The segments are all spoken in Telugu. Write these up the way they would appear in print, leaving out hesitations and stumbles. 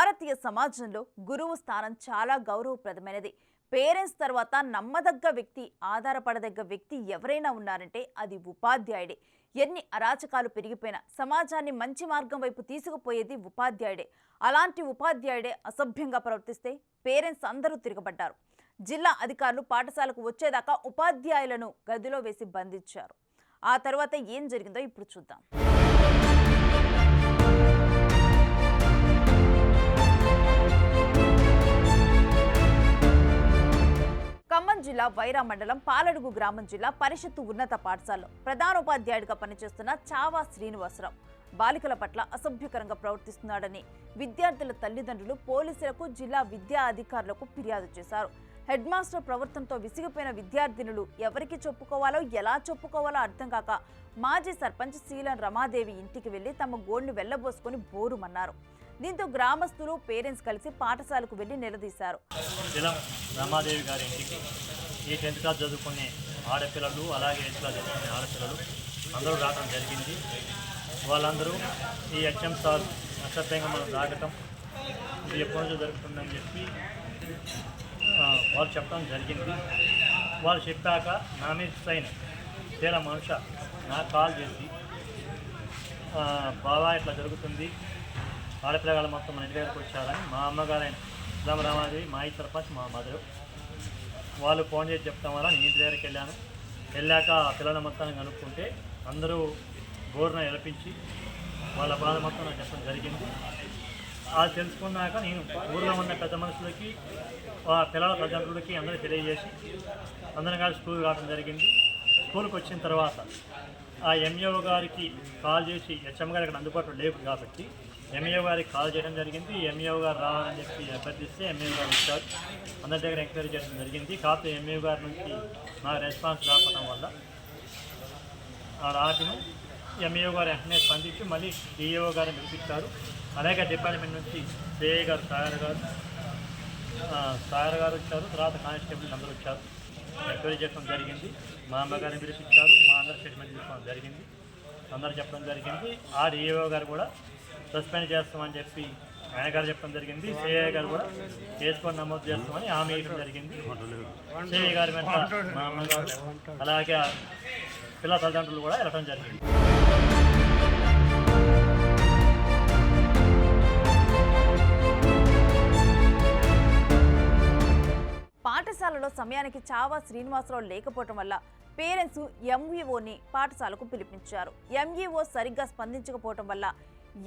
భారతీయ సమాజంలో గురువు స్థానం చాలా గౌరవప్రదమైనది. పేరెంట్స్ తర్వాత నమ్మదగ్గ వ్యక్తి, ఆధారపడదగ్గ వ్యక్తి ఎవరైనా ఉన్నారంటే అది ఉపాధ్యాయుడే. ఎన్ని అరాచకాలు పెరిగిపోయినా సమాజాన్ని మంచి మార్గం వైపు తీసుకుపోయేది ఉపాధ్యాయుడే. అలాంటి ఉపాధ్యాయుడే అసభ్యంగా ప్రవర్తిస్తే పేరెంట్స్ అందరూ తిరగబడ్డారు. జిల్లా అధికారులు పాఠశాలకు వచ్చేదాకా ఉపాధ్యాయులను గదిలో వేసి బంధించారు. ఆ తర్వాత ఏం జరిగిందో ఇప్పుడు చూద్దాం. ఖమ్మం జిల్లా వైరా మండలం పాలడుగు గ్రామం జిల్లా పరిషత్తు ఉన్నత పాఠశాలలో ప్రధానోపాధ్యాయుడిగా పనిచేస్తున్న చావా శ్రీనివాసరావు బాలికల పట్ల అసభ్యకరంగా ప్రవర్తిస్తున్నాడని విద్యార్థుల తల్లిదండ్రులు పోలీసులకు, జిల్లా విద్యా అధికారులకు ఫిర్యాదు చేశారు. హెడ్ మాస్టర్ ప్రవర్తనతో విసిగిపోయిన విద్యార్థినులు ఎవరికి చెప్పుకోవాలో, ఎలా చెప్పుకోవాలో అర్థం కాక మాజీ సర్పంచ్ శీలం రమాదేవి ఇంటికి వెళ్లి తమ గోడును వెళ్లబోసుకుని బోరుమన్నారు. దీంతో గ్రామస్తులు, పేరెంట్స్ కలిసి పాఠశాలకు వెళ్లి నిలదీశారు. రమాదేవి గారి ఇంటికి ఈ 10th క్లాస్ చదువుకునే ఆడపిల్లలు, అలాగే 8th క్లాస్ చదువుకునే ఆడపిల్లలు అందరూ రావడం జరిగింది. వాళ్ళందరూ ఈ హెచ్ఎం సార్ అసభ్యంగా మనం రాగటం ఇది ఎప్పటి నుంచో జరుగుతుందని చెప్పి వాళ్ళు చెప్పడం జరిగింది. వాళ్ళు చెప్పాక నా మీద సైన్ తీరా మనుష నాకు కాల్ చేసి, బాబా ఇట్లా జరుగుతుంది, ఆడపిల్లగాళ్ళు మొత్తం మన ఇంటి దగ్గరకు వచ్చారని మా అమ్మగారైన రమాదేవి, మా ఈ సర్పంచ్, మా మదరు వాళ్ళు ఫోన్ చేసి చెప్తాం వల్ల నేను ఇంటి దగ్గరికి వెళ్ళాక ఆ పిల్లల మొత్తాన్ని కనుక్కుంటే అందరూ గోరున ఎలపించి వాళ్ళ బాధ మొత్తం నాకు చెప్పడం జరిగింది. అది తెలుసుకున్నాక నేను ఊళ్ళో ఉన్న పెద్ద మనుషులకి, పిల్లల తల్లిదండ్రులకి అందరూ తెలియజేసి అందరం కలిసి స్కూల్కి రావడం జరిగింది. స్కూల్కి వచ్చిన తర్వాత ఆ ఎంఈఓ గారికి కాల్ చేసి, హెచ్ఎం గారు ఇక్కడ అందుబాటులో లేవు కాబట్టి ఎంఈఓ గారికి కాల్ చేయడం జరిగింది. ఎంఈఓ గారు రావాలని చెప్పి అభ్యర్థిస్తే ఎంఈఓ గారు వచ్చారు. అందరి దగ్గర ఎంక్వైరీ చేయడం జరిగింది. కాకపోతే ఎంఈఓ గారి నుంచి నాకు రెస్పాన్స్ రావడం వల్ల ఆ రాపిను ఎంఈఓ గారు వెంటనే స్పందించి మళ్ళీ డిఈఓ గారిని పిలిపించారు. అలాగే డిపార్ట్మెంట్ నుంచి సిఐ గారు, సాగర్ గారు వచ్చారు. తర్వాత కానిస్టేబుల్ అందరూ వచ్చారు. ఎంక్వైరీ చేయడం జరిగింది. మా అమ్మగారిని పిలిపించారు. మా అందరు స్టేట్మెంట్ తీసుకోవడం జరిగింది. అందరూ చెప్పడం జరిగింది. ఆ డిఈఓ గారు కూడా సస్పెండ్ చేస్తామని చెప్పి ఆయన గారు చెప్పడం జరిగింది. సిఐ గారు కూడా కేసు నమోదు చేస్తామని హామీ ఇవ్వడం జరిగింది. సిఐ గారి వెంట మా అమ్మగారు అలాగే పిల్లల తల్లిదండ్రులు కూడా వెళ్ళడం జరిగింది. పాఠశాలలో సమయానికి చావా శ్రీనివాసరావు లేకపోవటం వల్ల పేరెంట్స్ ఎంఈఓని పాఠశాలకు పిలిపించారు. ఎంఈఓ సరిగ్గా స్పందించకపోవటం వల్ల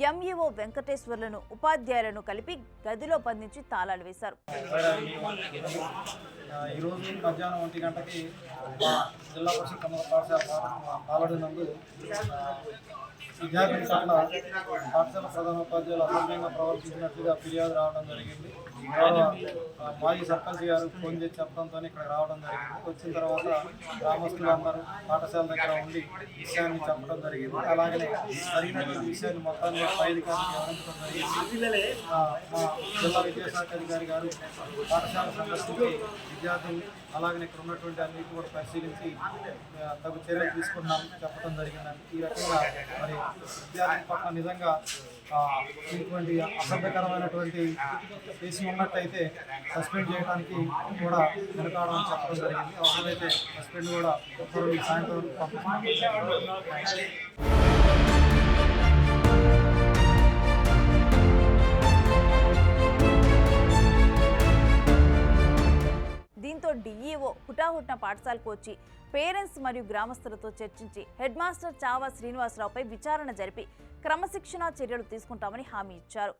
ఎంఈఓ వెంకటేశ్వర్లను, ఉపాధ్యాయులను కలిపి గదిలో బంధించి తాళాలు వేశారు. ఈరోజు మధ్యాహ్నం 1 గంటకి జిల్లా పరిషత్ ఉన్నత పాఠశాల పాలడు నందు విద్యార్థుల పట్ల పాఠశాల ప్రధానోపాధ్యాయులు అసభ్యంగా ప్రవర్తించినట్లుగా ఫిర్యాదు రావడం జరిగింది. మాజీ సర్పంచ్ గారు ఫోన్ చేసి చెప్పడంతో ఇక్కడ రావడం జరిగింది. వచ్చిన తర్వాత గ్రామస్తులు అందరూ పాఠశాల దగ్గర ఉండి విషయాన్ని చెప్పడం జరిగింది. అలాగనే జరిగినటువంటి విషయాన్ని మొత్తాన్ని పై అధికారులకు వివరించడం జరిగింది. జిల్లా విద్యాశాఖ అధికారి గారు పాఠశాల సందర్శించి విద్యార్థుల్ని అలాగనే ఇక్కడ ఉన్నటువంటి అన్నిటి కూడా పరిశీలించి తగు చర్యలు తీసుకున్నామని చెప్పడం జరిగిందండి. ఈ రకంగా మరి విద్యార్థుల పట్ల నిజంగా ఇటువంటి అసభ్యకరమైనటువంటి కేసు ఉన్నట్టయితే సస్పెండ్ చేయడానికి కూడా వెనకాడమని చెప్పడం జరిగింది. అవసరమైతే సస్పెండ్ కూడా సాయంత్రం పంపించారు. దీంతో డిఈఓ హుటాహుట్న పాఠశాలకు వచ్చి పేరెంట్స్ మరియు గ్రామస్తులతో చర్చించి హెడ్ మాస్టర్ చావా శ్రీనివాసరావుపై విచారణ జరిపి క్రమశిక్షణా చర్యలు తీసుకుంటామని హామీ ఇచ్చారు.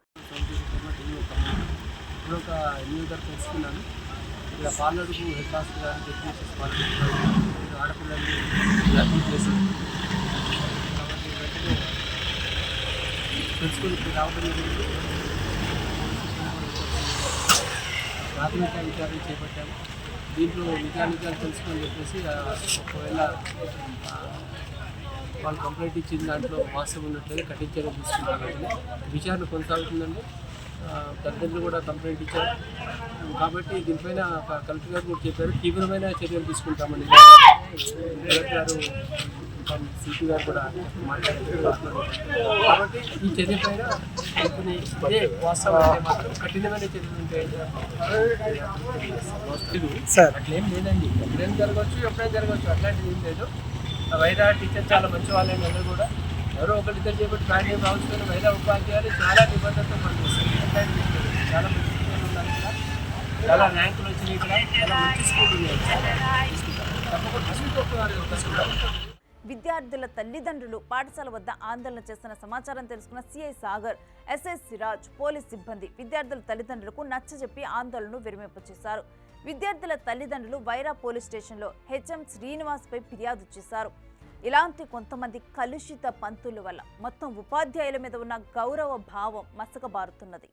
ప్రాథమిక విచారణ చేపట్టాము. దీంట్లో నిజాలు తెలుసుకొని చెప్పేసి ఒకవేళ వాళ్ళు కంప్లైంట్ ఇచ్చిన దాంట్లో వాస్తవం ఉన్నట్లయితే కఠిన చర్యలు తీసుకుంటామండి. విచారణ కొనసాగుతుందండి. తల్లిదండ్రులు కూడా కంప్లైంట్ ఇచ్చారు కాబట్టి దీనిపైన కలెక్టర్ గారు కూడా చెప్పారు తీవ్రమైన చర్యలు తీసుకుంటామని. కలెక్టర్ గారు ఫ్రమ్ సిపి గారు కూడా మాట్లాడారు. కాబట్టి ఈ చర్య పైన కొన్ని ఇదే వాస్తవం అంటే మాత్రం కఠినమైన చర్యలు ఉంటాయండి. అట్లేం లేదండి, ఎప్పుడైనా జరగవచ్చు అట్లాంటిది ఏం లేదు. వైరా టీచర్ చాలా మంచి వాళ్ళని అందరూ కూడా ఎవరో ఒకరిద్దరు చేపట్టి బ్యాడ్ నేమ్ రావచ్చు. వైరా ఉపాధ్యాయులు చాలా నిబంధనతో పనిచేస్తారు. అట్లాంటిది ఏం లేదు. చాలా మంచి స్కూల్ ఉన్నారు ఇక్కడ, చాలా ర్యాంకులు వచ్చినాయి ఇక్కడ, చాలా మంచి స్కూల్ ఉన్నాయి. తప్పకుండా విద్యార్థుల తల్లిదండ్రులు పాఠశాల వద్ద ఆందోళన చేస్తున్న సమాచారం తెలుసుకున్న CI Sagar, SI Siraj, police సిబ్బంది విద్యార్థుల తల్లిదండ్రులకు నచ్చజెప్పి ఆందోళనను విరమింపచేశారు. విద్యార్థుల తల్లిదండ్రులు వైరా పోలీస్ స్టేషన్లో హెచ్ఎం శ్రీనివాస్పై ఫిర్యాదు చేశారు. ఇలాంటి కొంతమంది కలుషిత పంతుల వల్ల మొత్తం ఉపాధ్యాయుల మీద ఉన్న గౌరవ భావం మసకబారుతున్నది.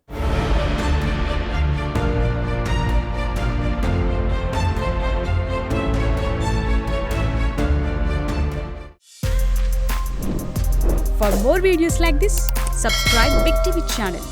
For more videos like this, subscribe Big TV channel.